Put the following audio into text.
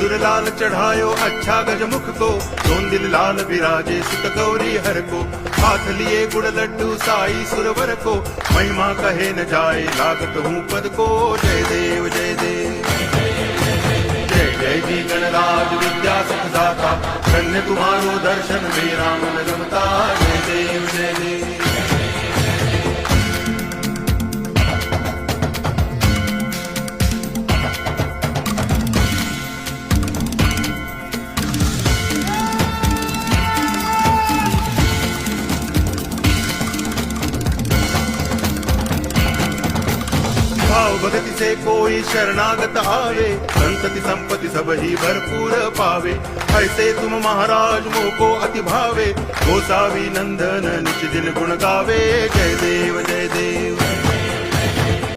सिंदूर लाल चढ़ायो अच्छा गजमुख को, दोन दिल लाल विराजे सुत गौरी हर को, हाथ लिए गुड़ लड्डू साई सुरवर को, महिमा कहे न जाए लागत हूँ पद को। जय देव जय देव जय जय जी गणराज विद्या सुख दाता, धन्य तुम्हारो दर्शन मेरा मन रमता। जय देव जय देव भाव भगति से कोई शरणागत आवे, संतति संपत्ति सब ही भरपूर पावे। ऐसे तुम महाराज मोको अति भावे, गोसावी नंदन निच दिन गुण गावे। जय देव जय देव